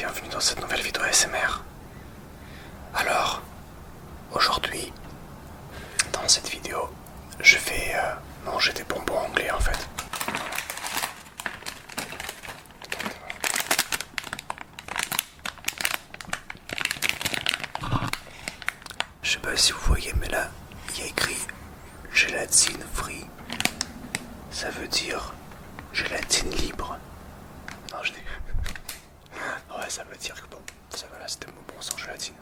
bienvenue dans cette nouvelle vidéo ASMR. Alors, aujourd'hui, dans cette vidéo, je vais manger des bonbons anglais en fait. Je sais pas si vous voyez, mais là, il y a écrit gélatine free. Ça veut dire gélatine libre. Non, je dis. Ouais, ça veut dire que bon, ça va là, c'était mon bonbon sans gélatine.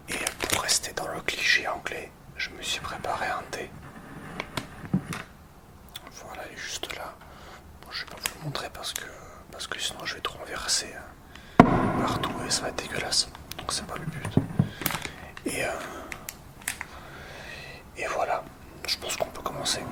Et pour rester dans le cliché anglais, je me suis préparé un thé. Voilà, il est juste là. Bon, je vais pas vous le montrer parce que sinon je vais trop renverser partout et ça va être dégueulasse. Donc c'est pas le but. Et voilà, je pense qu'on peut commencer.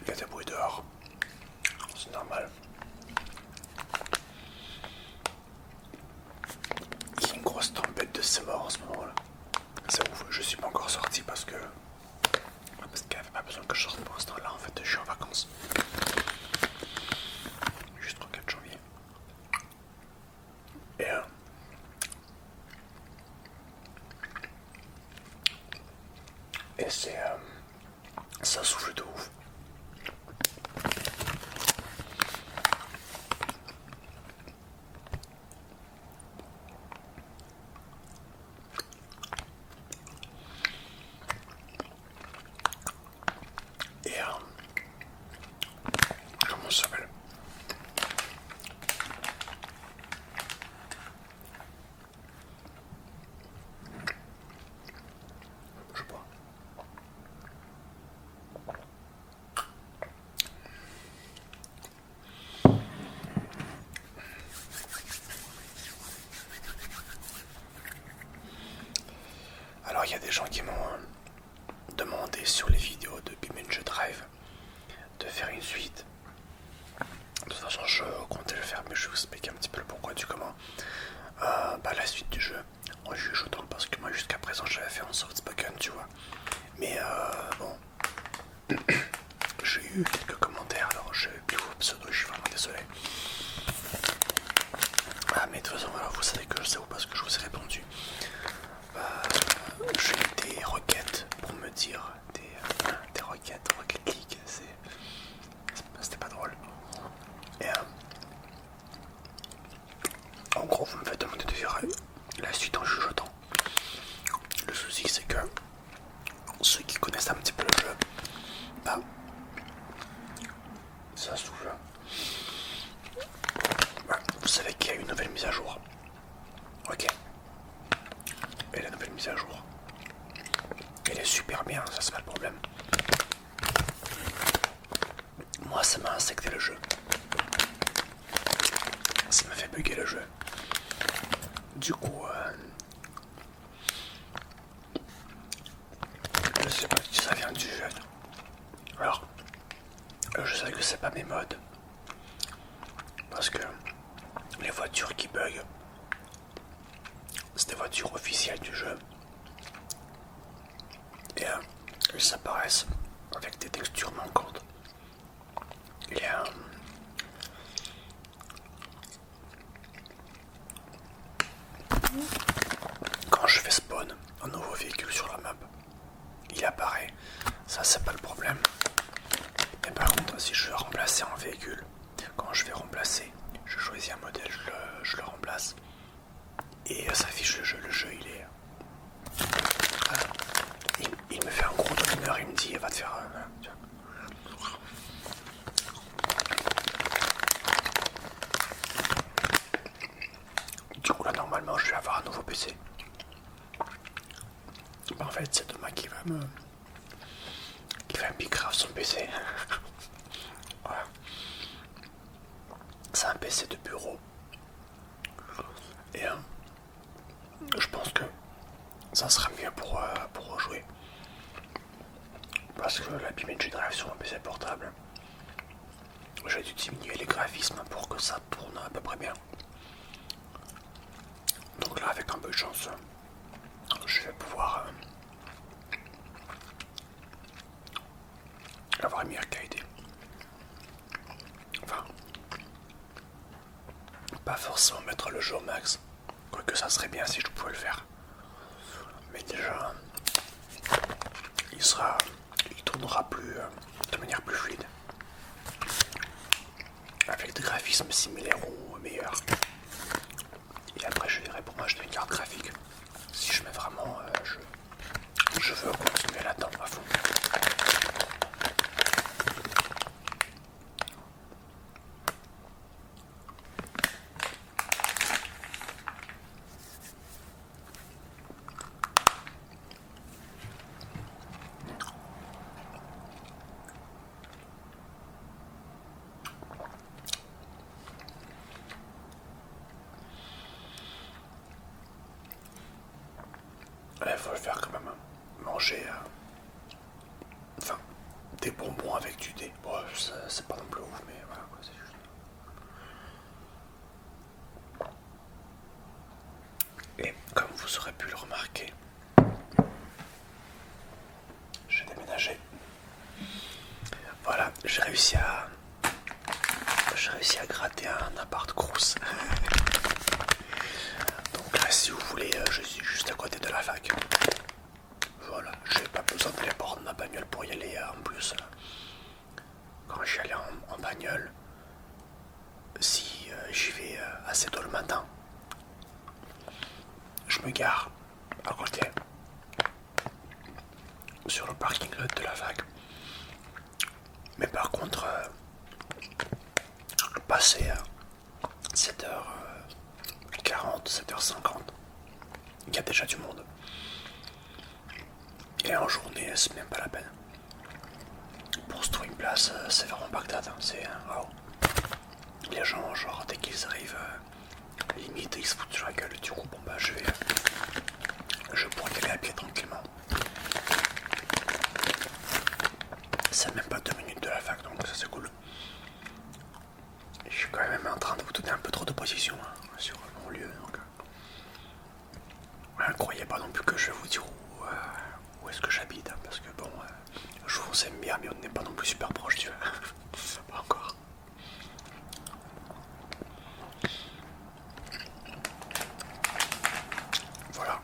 Il y a des bruits dehors, c'est normal. Il y a une grosse tempête de ces morts en ce moment là. C'est ouf, je suis pas encore sorti parce qu'il n'y avait pas besoin que je sorte pour l'instant là, en fait je suis en vacances. Juste au 4 janvier. Et ça souffle de ouf. Comment ça s'appelle? Je bois. Alors il y a des gens qui m'ont demandé sur les vidéos de BeamNG Drive de faire une suite. De toute façon je comptais le faire, mais je vais vous expliquer un petit peu le pourquoi du comment. La suite du jeu en chuchotant, parce que moi jusqu'à présent je l'avais fait en soft spoken, tu vois. Mais bon, j'ai eu quelques commentaires, alors je vais plus vos pseudo, je suis vraiment désolé. Mais de toute façon voilà, vous savez que je sais où parce que je vous ai répondu. J'ai eu des requêtes pour me dire des requêtes, Rocket League, c'était pas drôle. Et en gros vous me faites demander de faire la suite en chuchotant. Le souci c'est que ceux qui connaissent un petit peu le jeu, ça s'ouvre. Vous savez qu'il y a une nouvelle mise à jour. Ok. Et la nouvelle mise à jour, elle est super bien, ça c'est pas le problème. Moi ça m'a insecté le jeu. Ça m'a fait bugger le jeu. Du coup, je sais pas si ça vient du jeu. Alors, je sais que c'est pas mes mods. Parce que les voitures qui bug, c'est des voitures officielles du jeu. Et elles apparaissent avec des textures manquantes. Et quand je fais spawn un nouveau véhicule sur la map, il apparaît. Ça c'est pas le problème. Mais par contre si je veux remplacer un véhicule, quand je vais remplacer, je choisis un modèle, je le remplace. et ça affiche le jeu. Le jeu, il est... il me fait un gros domineur, il me dit, va te faire... Du coup là, normalement, je vais avoir un nouveau PC. Bah, en fait, c'est Thomas qui va me piquer son PC. Voilà. C'est un PC de bureau. Et je pense que ça sera mieux pour rejouer. Parce que la BeamNG Drive sur un PC portable, j'ai dû diminuer les graphismes pour que ça tourne à peu près bien. Donc là, avec un peu de chance, je vais pouvoir avoir une meilleure qualité. Enfin, pas forcément mettre le jeu au max, quoique ça serait bien si je pouvais le faire. Mais déjà, il tournera plus de manière plus fluide, avec des graphismes similaires ou meilleurs. Et après, je verrai pour m'acheter une carte graphique. Si je mets vraiment, je veux continuer là-dedans à fond. Il faut le faire quand même. Manger enfin, des bonbons avec du thé. Bon, c'est pas non plus ouf, mais voilà quoi, c'est juste. Et comme vous aurez pu le remarquer, j'ai déménagé. Voilà, j'ai réussi à gratter un appart Crous. Donc là, si vous voulez, je suis juste à côté de la fac. Voilà, j'ai pas besoin d'aller prendre ma bagnole pour y aller. En plus, quand je suis allé en bagnole, si j'y vais assez tôt le matin, je me gare à côté, sur le parking lot de la fac. Mais par contre, passer 7h40, 7h50, il y a déjà du monde. Et en journée, c'est même pas la peine. Pour se trouver une place, c'est vraiment Bagdad. C'est wow. Les gens, genre, dès qu'ils arrivent, limite, ils se foutent sur la gueule. Du coup, bon bah, je pourrais y aller à pied tranquillement. C'est même pas 2 minutes de la fac, donc ça c'est cool. Je suis quand même en train de vous donner un peu trop de position sur mon lieu. Donc, croyez pas non plus que je vais vous dire où est-ce que j'habite, parce que bon, je vous aime bien, mais on n'est pas non plus super proche, tu vois. Pas encore. Voilà.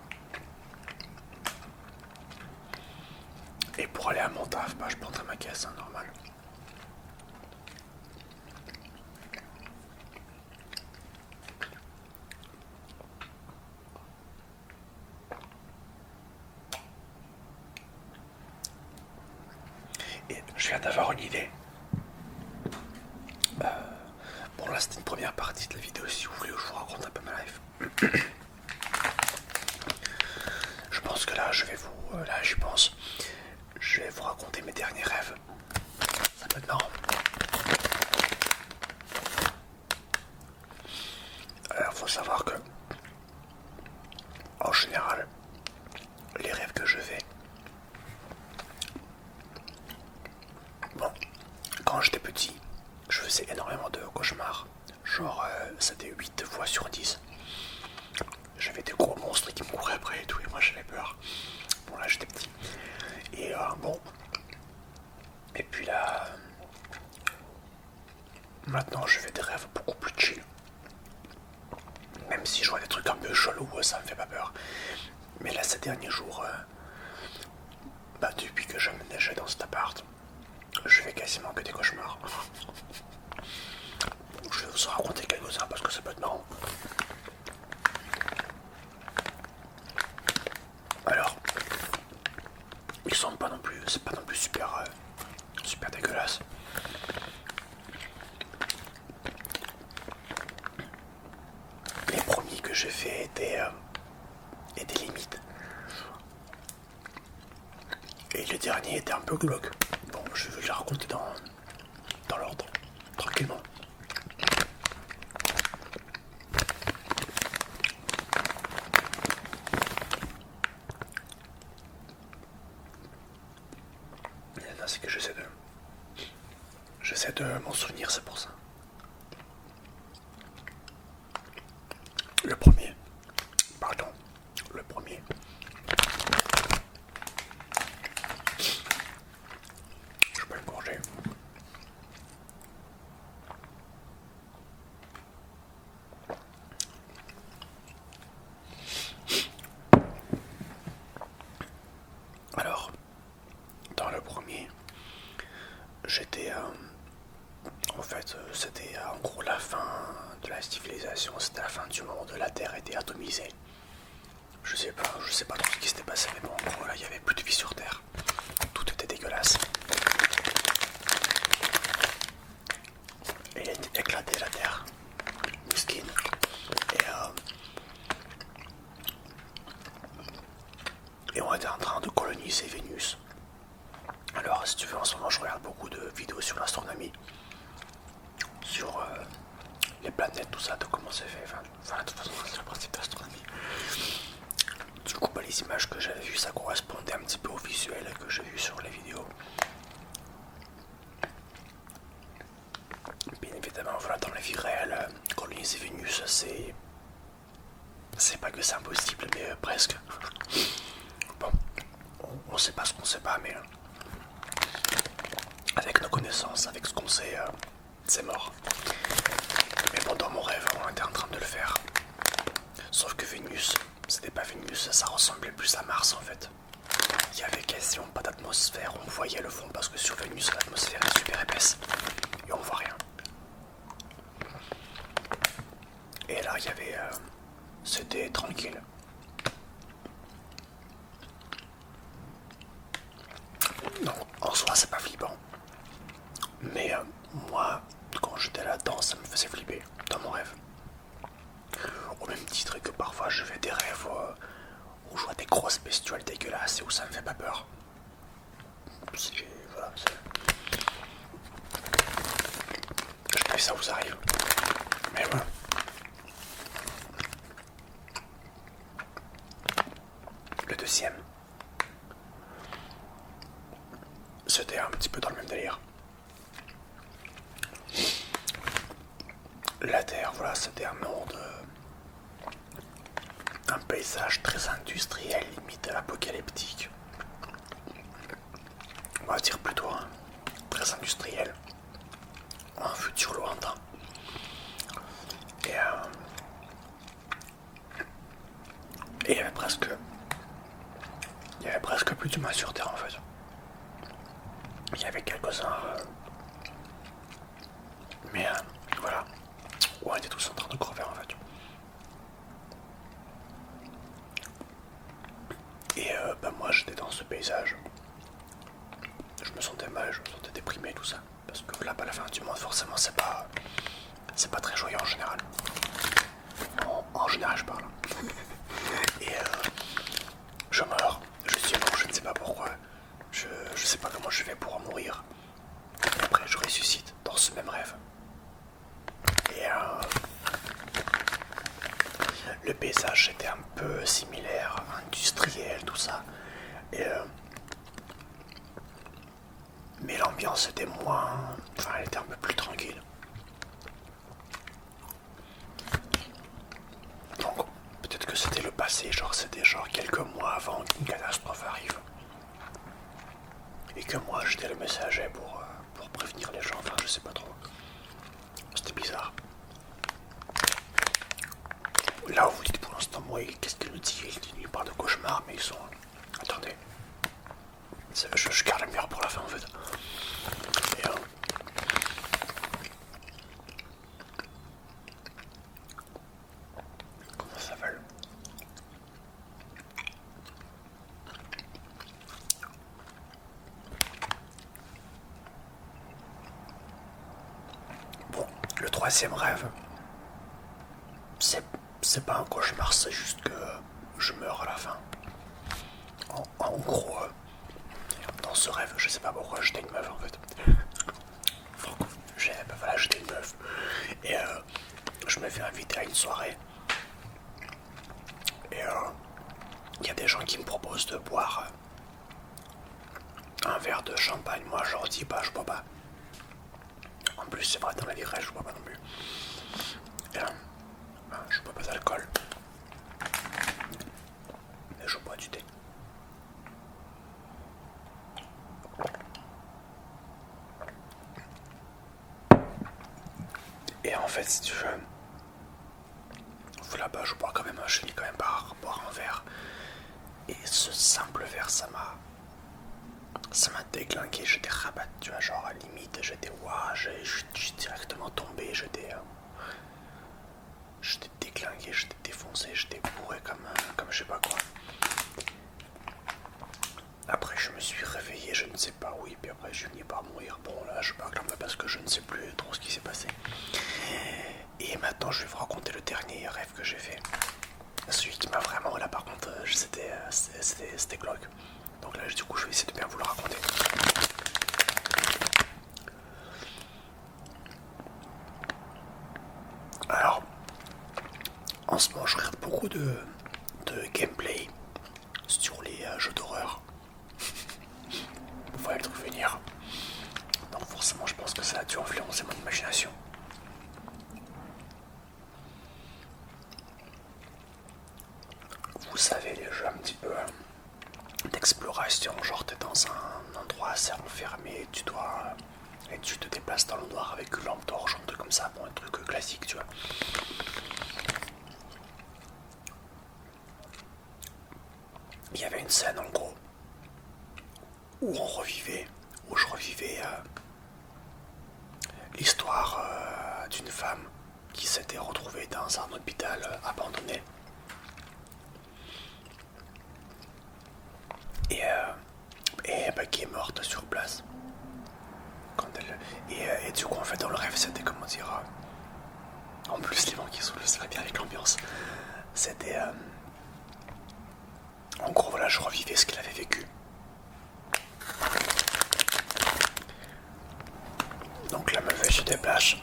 Et pour aller à mon taf, bah, je prendrai ma caisse, normal. Et je viens d'avoir une idée. Bon là c'était une première partie de la vidéo, si vous voulez, où je vous raconte un peu ma life. Je pense que là je vais vous... là j'y pense. Je vais vous raconter mes derniers rêves. Ça peut être marrant. Alors faut savoir que en général, les rêves que je fais, bon, quand j'étais petit, je faisais énormément de cauchemars. Genre, c'était 8 fois sur 10. J'avais des gros monstres qui me couraient après et tout, et moi j'avais peur. Bon, là j'étais petit. Et bon. Et puis là, maintenant je fais des rêves beaucoup plus chill. Même si je vois des trucs un peu chelous, ça me fait pas peur. Mais là, ces derniers jours, bah, depuis que j'emménageais dans cet appart, je fais quasiment que des cauchemars. Je vais vous en raconter quelques-uns parce que ça peut être marrant. ils sont pas non plus, c'est pas non plus super, super dégueulasse. Les premiers que j'ai fait étaient limites. Et le dernier était un peu glauque. Bon, je vais les raconter dans l'ordre, tranquillement. C'est que j'essaie de m'en souvenir, c'est pour ça. Le premier, pardon, le premier. Je peux le manger. Alors, dans le premier, j'étais en fait, c'était en gros la fin de la civilisation, c'était la fin du monde, la Terre était atomisée. Je sais pas trop ce qui s'était passé, mais bon, en gros, là, il y avait plus de vie sur Terre. Tout était dégueulasse. Et elle était éclatée, la Terre. Miskine. Et on était en train de coloniser Vénus. Alors, si tu veux, en ce moment, je regarde beaucoup de vidéos sur l'astronomie. Sur les planètes, tout ça, de comment c'est fait. Enfin, de toute façon, c'est le principe de l'astronomie. Du coup, les images que j'avais vues, ça correspondait un petit peu au visuel que j'ai vu sur les vidéos. Bien évidemment, voilà, dans la vie réelle, coloniser Vénus, c'est pas que c'est impossible, mais presque. Bon, on sait pas ce qu'on sait pas, mais avec nos connaissances, avec ce qu'on sait, c'est mort. Mais bon, dans mon rêve, on était en train de le faire. Sauf que Vénus, c'était pas Vénus, ça ressemblait plus à Mars en fait. Il y avait quasiment pas d'atmosphère, on voyait le fond parce que sur Vénus, l'atmosphère est super épaisse et on voit rien. Et là, il y avait. C'était tranquille. Donc, en soi, c'est pas flippant. Mais moi, quand j'étais là-dedans, ça me faisait flipper dans mon rêve. Au même titre que parfois je fais des rêves où je vois des grosses bestioles dégueulasses et où ça me fait pas peur. Voilà, je sais pas si ça vous arrive. Mais voilà. Le deuxième, c'était un petit peu dans le même délire. La Terre, voilà, c'était un monde, un paysage très industriel, limite apocalyptique. On va dire plutôt très industriel, un futur lointain. Et il y avait presque plus d'humains sur Terre en fait. Il y avait quelques-uns, mais voilà, on était tous en train de crever en fait. Et moi j'étais dans ce paysage. Je me sentais mal, je me sentais déprimé, tout ça. Parce que là, à la fin du monde, forcément, c'est pas très joyeux en général. En général, je parle. Et je meurs, je suis mort, je ne sais pas pourquoi. Je sais pas comment je fais pour en mourir. Et après, je ressuscite dans ce même rêve. Et le paysage était un peu similaire, industriel, tout ça. Et mais l'ambiance était moins... Enfin, elle était un peu plus tranquille. Donc, peut-être que c'était le passé, c'était quelques mois avant qu'une catastrophe arrive. Et que moi, j'étais le messager pour prévenir les gens, enfin, je sais pas trop. C'était bizarre. Là où vous dites pour l'instant, moi, qu'est-ce qu'il nous dit? Il parle de cauchemar, mais ils sont... Attendez. Je garde le meilleur pour la fin, en fait. Et comment ça s'appelle? troisième rêve, c'est pas un cauchemar, c'est juste que je meurs à la fin. En gros, dans ce rêve, je sais pas pourquoi j'étais une meuf en fait. Voilà, j'étais une meuf. Et je me fais inviter à une soirée. Et il y a des gens qui me proposent de boire un verre de champagne. Moi, je leur dis, bah, je bois pas. En plus, c'est vrai, dans la vie réelle, je bois pas non plus. Et, je bois pas d'alcool. Mais je bois du thé. Et en fait, si tu veux, là-bas, je bois quand même, je finis quand même par boire un verre. Et ce simple verre, ça m'a déglingué, j'étais rabat, tu vois, genre à la limite, j'étais je suis directement tombé, j'étais déglingué, j'étais défoncé, j'étais bourré comme je sais pas quoi. Après, je me suis réveillé, je ne sais pas où, et puis après, je finis par mourir. Bon, là, je parle parce que je ne sais plus trop ce qui s'est passé. Et maintenant, je vais vous raconter le dernier rêve que j'ai fait. Celui qui m'a vraiment, là, par contre, c'était glauque. Donc là, du coup, je vais essayer de bien vous le raconter. Alors, en ce moment, je regarde beaucoup de gameplay sur les jeux d'horreur. Vous voyez le truc venir. Donc forcément, je pense que ça a dû influencer mon imagination. Vous savez, les jeux un petit peu d'exploration, genre t'es dans un endroit assez enfermé, et tu te déplaces dans le noir avec une lampe torche, un truc comme ça, bon, un truc classique, tu vois. Il y avait une scène en gros où je revivais l'histoire d'une femme qui s'était retrouvée dans un hôpital abandonné. Et qui est morte sur place. Et du coup, en fait, dans le rêve, c'était comment dire. En plus, les vents qui soufflent, ça va bien avec l'ambiance. C'était. En gros, voilà, je revivais ce qu'elle avait vécu. Donc, la meuf, elle se déplace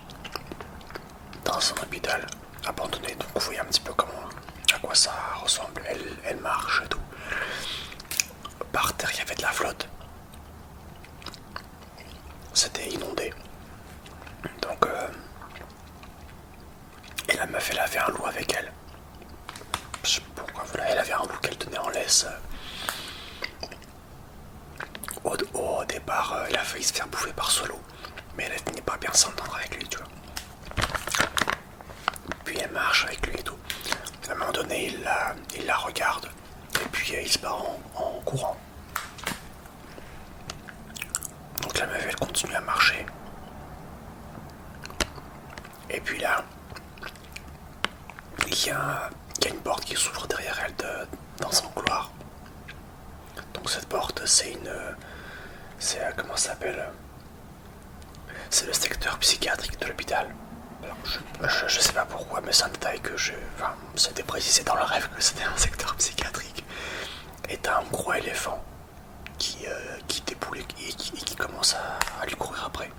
dans un hôpital abandonné. Donc, vous voyez un petit peu à quoi ça ressemble. Elle marche et tout. Par terre, il y avait de la flotte. C'était inondé. Donc, et la meuf, elle avait un loup avec elle. Je sais pas pourquoi, voilà, elle avait un loup qu'elle tenait en laisse. Au départ, elle a failli se faire bouffer par ce loup. Mais elle n'est pas bien s'entendre avec lui, tu vois. Puis elle marche avec lui et tout. À un moment donné, il la regarde. Et puis il se barre en courant. Donc la meuf, elle continue à marcher. Et puis là, il y a une porte qui s'ouvre derrière elle dans un couloir. Donc cette porte, c'est comment ça s'appelle? C'est le secteur psychiatrique de l'hôpital. Je sais pas pourquoi, mais c'est un détail que c'était précisé dans le rêve que c'était un secteur psychiatrique. Et t'as un gros éléphant qui déboule et qui commence à lui courir après.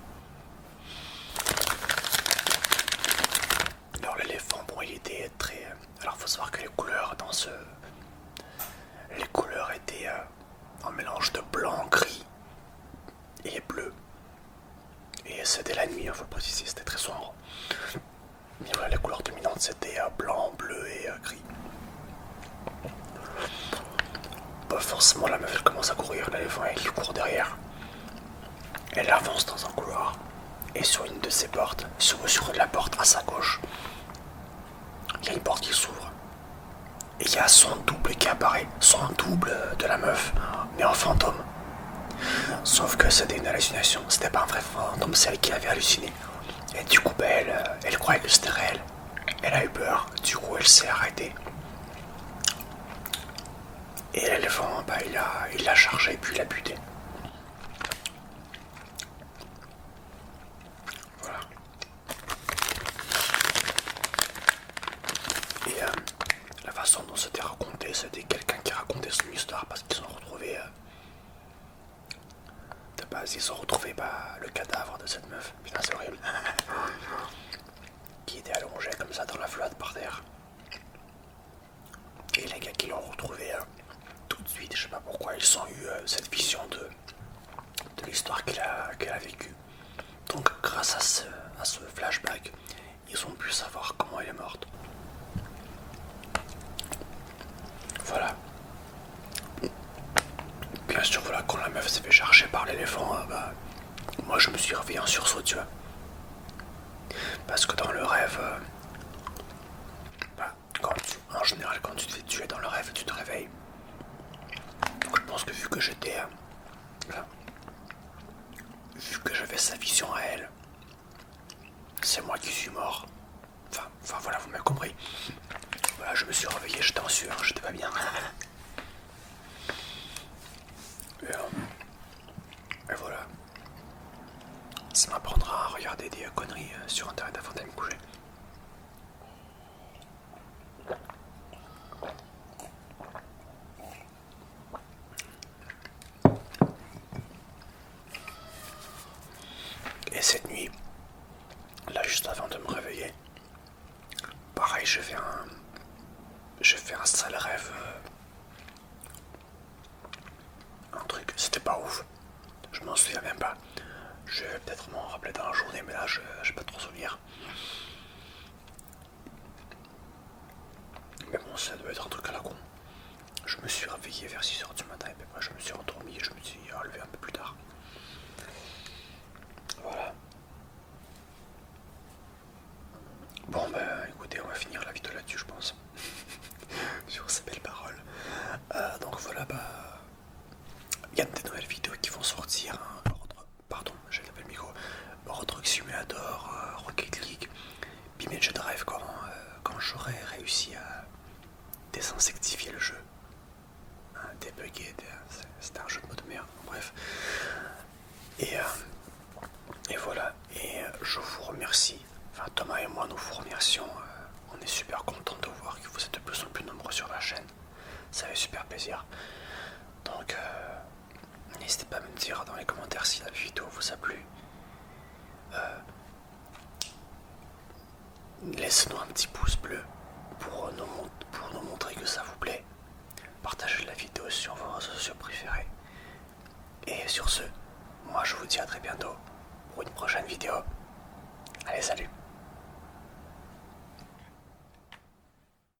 Alors l'éléphant, bon, il était très... Alors faut savoir que les couleurs les couleurs étaient un mélange de blanc, gris et bleu. Et c'était la nuit, il faut le préciser, c'était très sombre. Mais voilà, les couleurs dominantes c'était blanc, bleu et gris. Bah forcément la meuf elle commence à courir, l'éléphant il court derrière. Elle avance dans un couloir. Et sur une de ces portes, sur la porte à sa gauche, il y a une porte qui s'ouvre. Et il y a son double qui apparaît, son double de la meuf, mais en fantôme. Sauf que c'était une hallucination, c'était pas un vrai fantôme, c'est elle qui avait halluciné. Et du coup, bah, elle croyait que c'était réel. Elle a eu peur, du coup elle s'est arrêtée. Et l'éléphant, bah, il l'a chargé puis il l'a buté. Voilà. façon dont c'était raconté, c'était quelqu'un qui racontait son histoire parce qu'ils ont retrouvé de base, ils ont retrouvé le cadavre de cette meuf. Putain, c'est horrible. Qui était allongé comme ça dans la flotte par terre. Et les gars qui l'ont retrouvé tout de suite, je sais pas pourquoi, ils ont eu cette vision de l'histoire qu'elle a vécue. Donc grâce à ce flashback, ils ont pu savoir comment elle est morte. Voilà. Bien sûr, voilà, quand la meuf s'est fait chercher par l'éléphant, moi je me suis réveillé en sursaut, tu vois. Parce que dans le rêve, en général, quand tu te fais tuer dans le rêve, tu te réveilles. Donc je pense que vu que j'étais... vu que j'avais sa vision à elle, c'est moi qui suis mort. Enfin voilà, vous m'avez compris. Voilà, je me suis réveillé, j'étais en sueur, j'étais pas bien. Et voilà. Ça m'apprendra à regarder des conneries sur internet avant d'aller me coucher. Et cette nuit, là juste avant de me réveiller, pareil, j'ai fait un sale rêve. Un truc, c'était pas ouf. Je m'en souviens même pas. Je vais peut-être m'en rappeler dans la journée, mais là, j'ai pas trop souvenir. Mais bon, ça doit être un truc à la con. Je me suis réveillé vers 6 h du matin et puis après je me suis endormi et je me suis relevé un peu plus tard. Voilà. Bon écoutez, on va finir la vidéo là-dessus je pense. Sur ces belles paroles. Donc voilà, il y a des nouvelles vidéos qui vont sortir. Hein. Pardon, j'ai tapé le micro. Road Truck Simulator, Rocket League, BeamNG Drive quand j'aurai réussi à désinsectifier le jeu. Débugger, c'était un jeu de mode de merde, bref. Et voilà, et je vous remercie, enfin Thomas et moi nous vous remercions, on est super contents de voir que vous êtes de plus en plus nombreux sur la chaîne, ça fait super plaisir. Donc n'hésitez pas à me dire dans les commentaires si la vidéo vous a plu. Laissez-nous un petit pouce bleu pour nous montrer que ça vous plaît. Partagez la vidéo sur vos réseaux sociaux préférés. Et sur ce, moi je vous dis à très bientôt pour une prochaine vidéo. Allez, salut!